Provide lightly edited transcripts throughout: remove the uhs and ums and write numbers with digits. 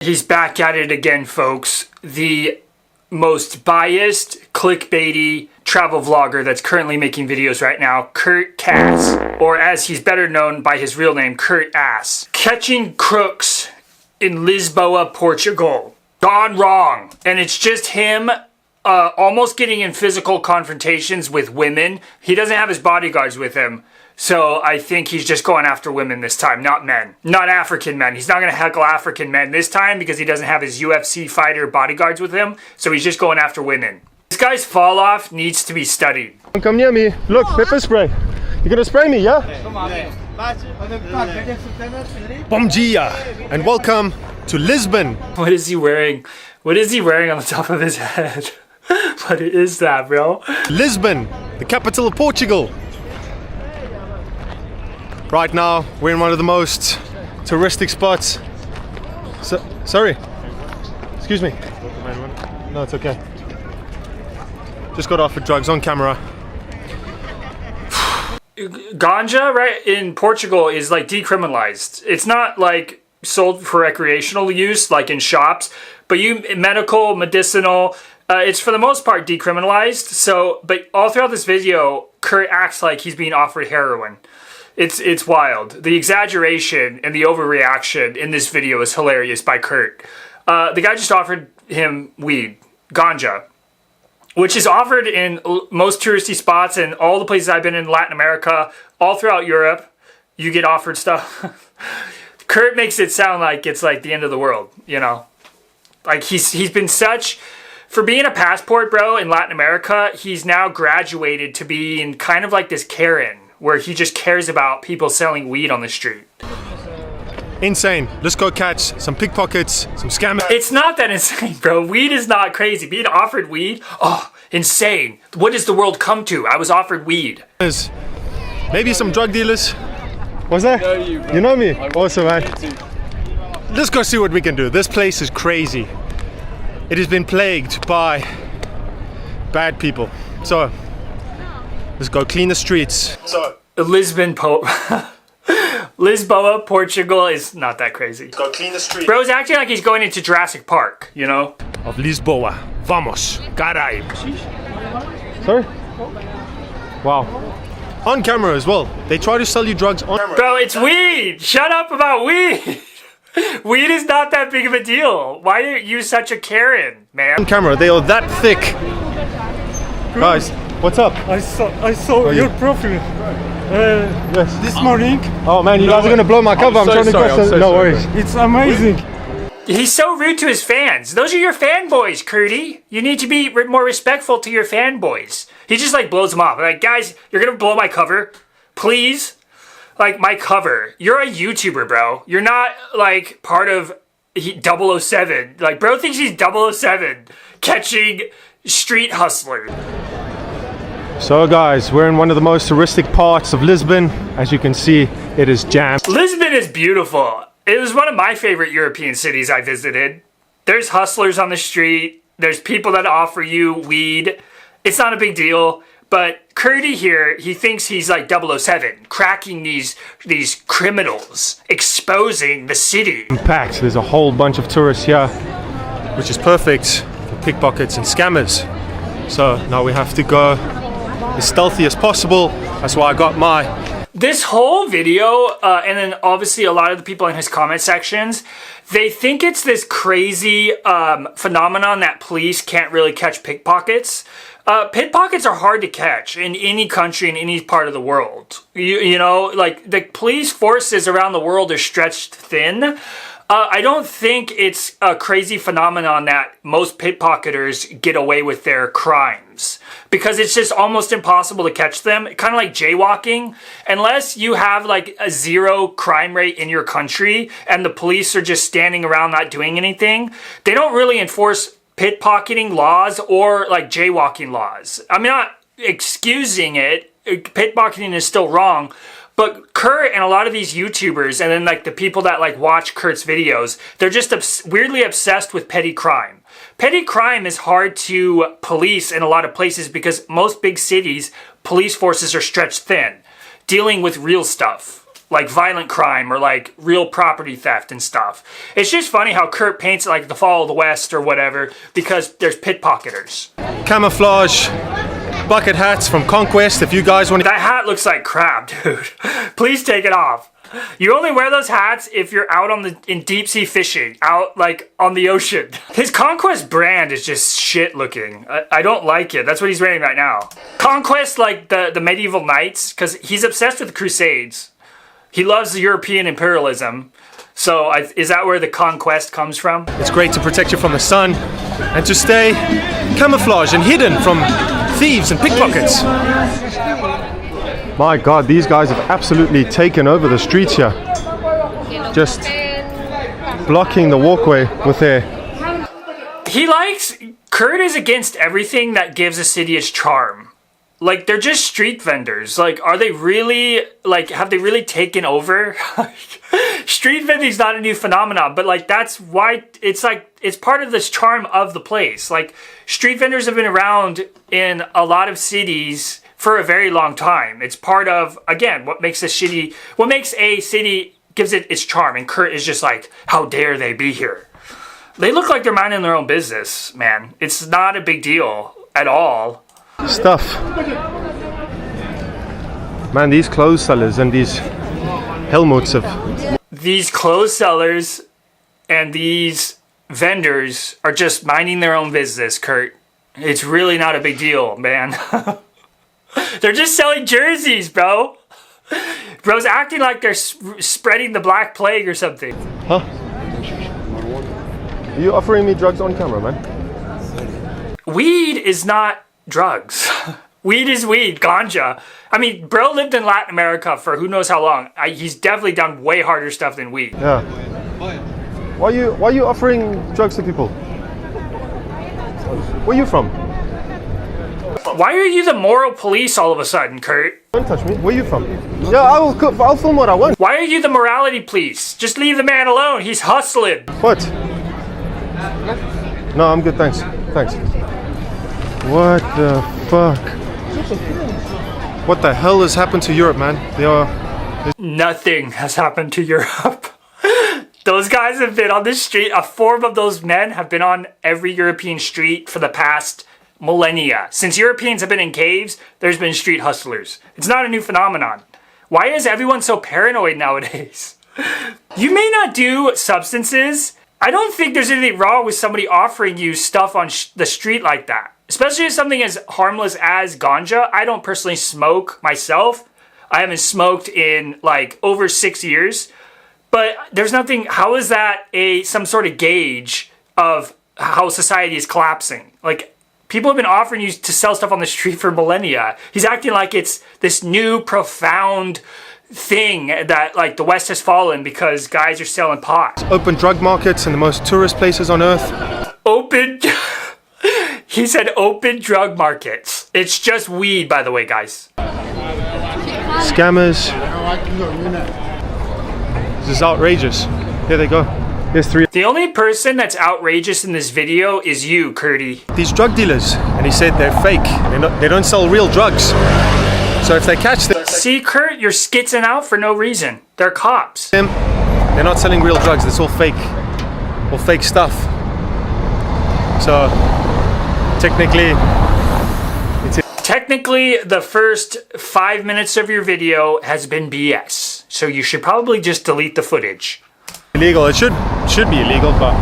He's back at it again, folks. The most biased, clickbaity travel vlogger that's currently making videos right now, Kurt Cass, or as he's better known by his real name, Kurt Ass. Catching crooks in Lisboa, Portugal. Gone wrong. And it's just him almost getting in physical confrontations with women. He doesn't have his bodyguards with him. So I think he's just going after women this time, not men. Not African men. He's not going to heckle African men this time because he doesn't have his UFC fighter bodyguards with him. So he's just going after women. This guy's fall off needs to be studied. Don't come near me. Look, pepper spray. You're going to spray me, yeah? Bom dia and welcome to Lisbon. What is he wearing? What is he wearing on the top of his head? What is that, bro? Lisbon, the capital of Portugal. Right now, we're in one of the most touristic spots. Sorry. Excuse me. No, it's okay. Just got offered drugs on camera. Ganja, right, in Portugal is like decriminalized. It's not like sold for recreational use like in shops, but medicinal, it's for the most part decriminalized. So, but all throughout this video, Kurt acts like he's being offered heroin. It's wild. The exaggeration and the overreaction in this video is hilarious by Kurt. The guy just offered him weed, ganja, which is offered in most touristy spots and all the places I've been in Latin America, all throughout Europe. You get offered stuff. Kurt makes it sound like it's like the end of the world, you know? Like he's been for being a passport bro in Latin America, he's now graduated to being kind of like this Karen, where he just cares about people selling weed on the street. Insane. Let's go catch some pickpockets, some scammers. It's not that insane, bro. Weed is not crazy. Being offered weed, oh, insane. What does the world come to? I was offered weed. Maybe some drug dealers. What's that? You know me? Awesome, man. Let's go see what we can do. This place is crazy. It has been plagued by bad people. So, let's go clean the streets. So, Lisboa, Portugal is not that crazy. Let's go clean the streets. Bro's acting like he's going into Jurassic Park, you know? Of Lisboa. Vamos. Carai. Sorry? Wow. On camera as well. They try to sell you drugs on camera. Bro, it's weed! Shut up about weed! Weed is not that big of a deal. Why are you such a Karen, man? On camera, they are that thick. Guys, what's up? I saw your profile Yes. this morning. Oh man, you guys are gonna blow my cover. I'm trying to get some. No worries. It's amazing. He's so rude to his fans. Those are your fanboys, Curdy. You need to be more respectful to your fanboys. He just like blows them off. Like, guys, you're gonna blow my cover? Please? Like, my cover. You're a YouTuber, bro. You're not like part of 007. Like, bro thinks he's 007 catching street hustlers. So guys, we're in one of the most touristic parts of Lisbon. As you can see, it is jammed. Lisbon is beautiful. It was one of my favorite European cities I visited. There's hustlers on the street. There's people that offer you weed. It's not a big deal. But Curdy here, he thinks he's like 007, cracking these criminals, exposing the city. Packed. There's a whole bunch of tourists here, which is perfect for pickpockets and scammers. So now we have to go as stealthy as possible. That's why I got my... This whole video, and then obviously a lot of the people in his comment sections, they think it's this crazy phenomenon that police can't really catch pickpockets. Pickpockets are hard to catch in any country, in any part of the world. You know, like the police forces around the world are stretched thin. I don't think it's a crazy phenomenon that most pickpocketers get away with their crimes, because it's just almost impossible to catch them. Kind of like jaywalking. Unless you have like a 0 crime rate in your country and the police are just standing around not doing anything, they don't really enforce pickpocketing laws or like jaywalking laws. I'm not excusing it. Pickpocketing is still wrong. But Kurt and a lot of these YouTubers, and then like the people that like watch Kurt's videos, they're just weirdly obsessed with petty crime. Petty crime is hard to police in a lot of places because most big cities, police forces are stretched thin, dealing with real stuff. like violent crime or like real property theft and stuff. It's just funny how Kurt paints it like the fall of the West or whatever because there's pickpocketers. Camouflage bucket hats from Conquest if you guys want to. That hat looks like crap, dude. Please take it off. You only wear those hats if you're out in deep sea fishing, out like on the ocean. His Conquest brand is just shit looking. I don't like it. That's what he's wearing right now. Conquest, like the medieval knights, because he's obsessed with the Crusades. He loves the European imperialism. So is that where the Conquest comes from? It's great to protect you from the sun and to stay camouflaged and hidden from thieves and pickpockets. My God, these guys have absolutely taken over the streets here. Just blocking the walkway with their... Kurt is against everything that gives a city its charm. Like, they're just street vendors. Like, are they really, like, have they really taken over? Street vending's not a new phenomenon, but like, that's why it's like, it's part of this charm of the place. Like, street vendors have been around in a lot of cities for a very long time. It's part of, again, what makes a city gives it its charm. And Kurt is just like, how dare they be here? They look like they're minding their own business, man. It's not a big deal at all. Stuff. Man, these clothes sellers and these helmets of... These clothes sellers and these vendors are just minding their own business, Kurt. It's really not a big deal, man. They're just selling jerseys, bro. Bro's acting like they're spreading the Black Plague or something. Huh? Are you offering me drugs on camera, man? Weed is not drugs. Weed is weed, ganja. I mean, bro lived in Latin America for who knows how long. He's definitely done way harder stuff than weed. Yeah. Why are you offering drugs to people? Where are you from? Why are you the moral police all of a sudden, Kurt? Don't touch me. Where are you from? Yeah, I'll film what I want. Why are you the morality police? Just leave the man alone. He's hustling. What? No, I'm good, thanks. Thanks. What the fuck? What the hell has happened to Europe, man? Nothing has happened to Europe. Those guys have been on the street. A form of those men have been on every European street for the past millennia. Since Europeans have been in caves, there's been street hustlers. It's not a new phenomenon. Why is everyone so paranoid nowadays? You may not do substances. I don't think there's anything wrong with somebody offering you stuff on the street like that. Especially if something as harmless as ganja. I don't personally smoke myself. I haven't smoked in like over 6 years. But there's nothing, how is that some sort of gauge of how society is collapsing? Like, people have been offering you to sell stuff on the street for millennia. He's acting like it's this new profound thing that like the West has fallen because guys are selling pot. Open drug markets in the most tourist places on earth. He said open drug markets. It's just weed, by the way, guys. Scammers. This is outrageous. Here they go. Here's 3. The only person that's outrageous in this video is you, Curdy. These drug dealers, and he said they're fake. They don't sell real drugs. So if they catch them... See, Kurt, you're skitzing out for no reason. They're cops. They're not selling real drugs. It's all fake. All fake stuff. So, technically... Technically, the first 5 minutes of your video has been BS. So you should probably just delete the footage. Illegal. It should be illegal, but...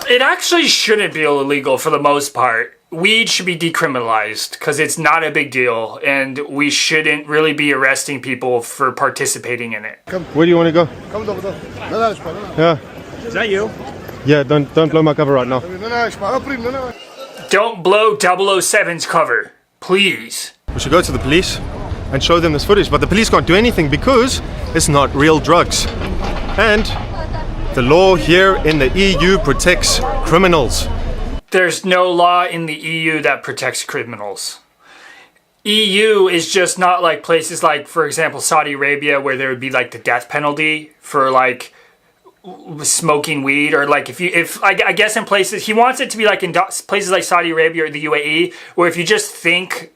It actually shouldn't be illegal for the most part. Weed should be decriminalized because it's not a big deal and we shouldn't really be arresting people for participating in it. Where do you want to go? Yeah. Is that you? Yeah, don't blow my cover right now. Don't blow 007's cover, please. We should go to the police and show them this footage, but the police can't do anything because it's not real drugs. And the law here in the EU protects criminals. There's no law in the EU that protects criminals. EU is just not like places like, for example, Saudi Arabia, where there would be like the death penalty for like smoking weed, or like I guess in places, he wants it to be like in places like Saudi Arabia or the UAE, where if you just think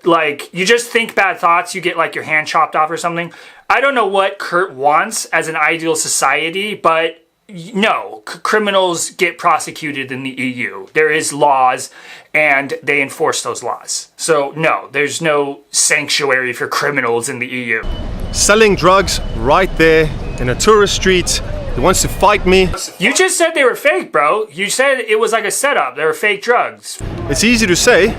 Like, you just think bad thoughts, you get like your hand chopped off or something. I don't know what Kurt wants as an ideal society, but no, criminals get prosecuted in the EU. There is laws and they enforce those laws. So no, there's no sanctuary for criminals in the EU. Selling drugs right there in a tourist street. He wants to fight me. You just said they were fake, bro. You said it was like a setup. They were fake drugs. It's easy to say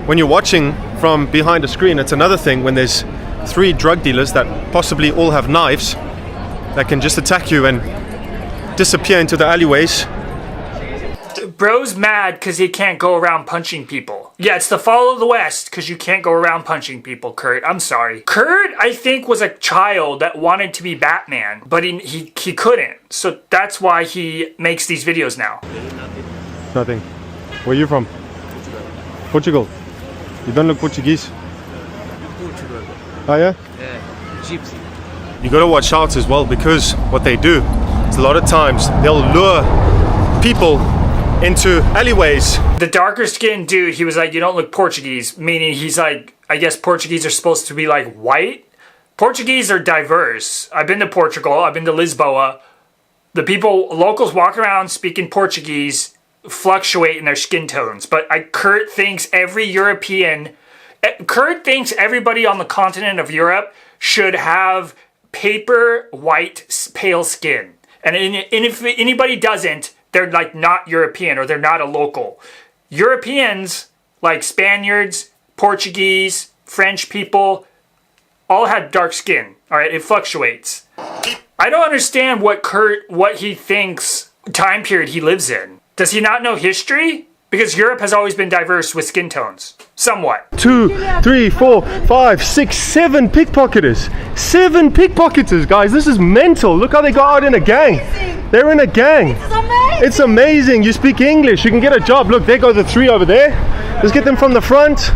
when you're watching from behind a screen. It's another thing when there's 3 drug dealers that possibly all have knives that can just attack you and disappear into the alleyways. Bro's mad because he can't go around punching people. Yeah, it's the fall of the West because you can't go around punching people, Kurt. I'm sorry. Kurt, I think, was a child that wanted to be Batman, but he couldn't. So that's why he makes these videos now. Nothing. Where are you from? Portugal. You don't look Portuguese. Portugal. Oh yeah? Yeah, gypsy. You gotta watch out as well, because what they do is a lot of times they'll lure people into alleyways. The darker skinned dude, he was like, you don't look Portuguese, meaning he's like, I guess Portuguese are supposed to be like white. Portuguese are diverse. I've been to Portugal, I've been to Lisboa. The locals walk around speaking Portuguese, fluctuate in their skin tones. But Kurt thinks everybody on the continent of Europe should have paper white pale skin. And if anybody doesn't, they're like not European or they're not a local. Europeans, like Spaniards, Portuguese, French people, all had dark skin. All right, it fluctuates. I don't understand what he thinks time period he lives in. Does he not know history? Because Europe has always been diverse with skin tones. Somewhat. 2, 3, 4, 5, 6, 7 pickpocketers. 7 pickpocketers, guys. This is mental. Look how they go out in a gang. They're in a gang. It's amazing. You speak English, you can get a job. Look, there go the 3 over there. Let's get them from the front.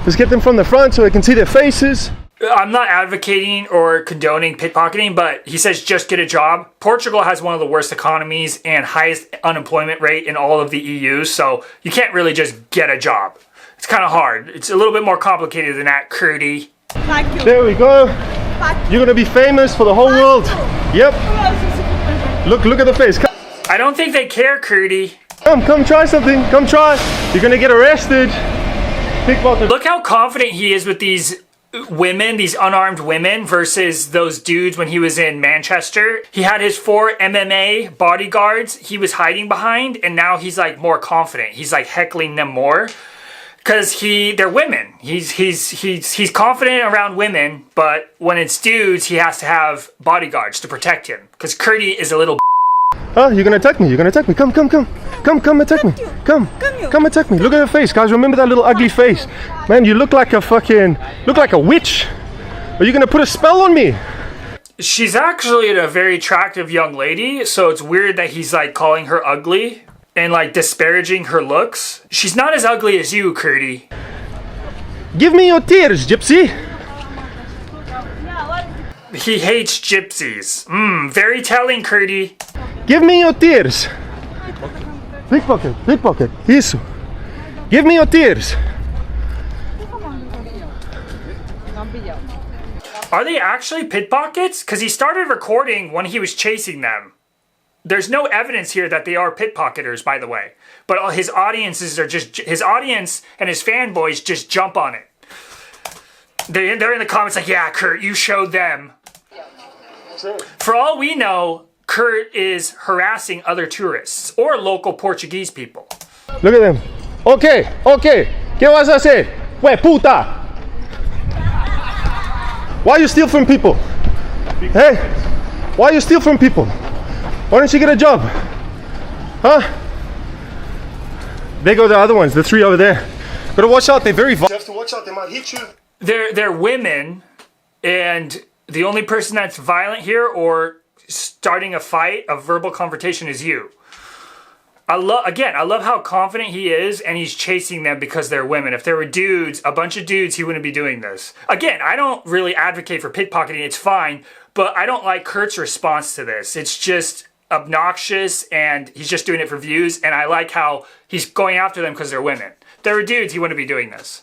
Let's get them from the front so they can see their faces. I'm not advocating or condoning pickpocketing, but he says just get a job. Portugal has one of the worst economies and highest unemployment rate in all of the EU, so you can't really just get a job. It's kind of hard. It's a little bit more complicated than that, Kurdy. There we go. You're gonna be famous for the whole world. Yep. Look at the face. I don't think they care, Kurdy. Come try something. Come try. You're gonna get arrested. Pickpocket. Look how confident he is with these women, these unarmed women, versus those dudes when he was in Manchester. He had his 4 MMA bodyguards he was hiding behind, and now he's like more confident. He's like heckling them more because they're women. He's confident around women, but when it's dudes, he has to have bodyguards to protect him because Kurdy is a little. Oh, you're gonna attack me. You're gonna attack me. Come attack me. Come attack me. Look at her face, guys. Remember that little ugly face? Man, you look like a witch. Are you gonna put a spell on me? She's actually a very attractive young lady, so it's weird that he's like calling her ugly and like disparaging her looks. She's not as ugly as you, Kurdy. Give me your tears, gypsy. He hates gypsies. Very telling, Kurdy. Give me your tears. Pickpocket. Isso. Give me your tears. Are they actually pickpockets? Because he started recording when he was chasing them. There's no evidence here that they are pickpocketers, by the way. But his audience and his fanboys just jump on it. They're in the comments like, yeah, Kurt, you showed them. For all we know, Kurt is harassing other tourists or local Portuguese people. Look at them. Okay. ¿Qué vas a hacer? Hue puta. Why you steal from people? Hey, why you steal from people? Why don't you get a job? Huh? There go the other ones, the 3 over there. Gotta watch out, they're very violent. You have to watch out, they might hit you. They're women, and the only person that's violent here or starting a fight, a verbal confrontation, is you. I love how confident he is, and he's chasing them because they're women. If there were dudes, a bunch of dudes, he wouldn't be doing this. Again, I don't really advocate for pickpocketing, it's fine, but I don't like Kurt's response to this. It's just obnoxious, and he's just doing it for views, and I like how he's going after them because they're women. If there were dudes, he wouldn't be doing this.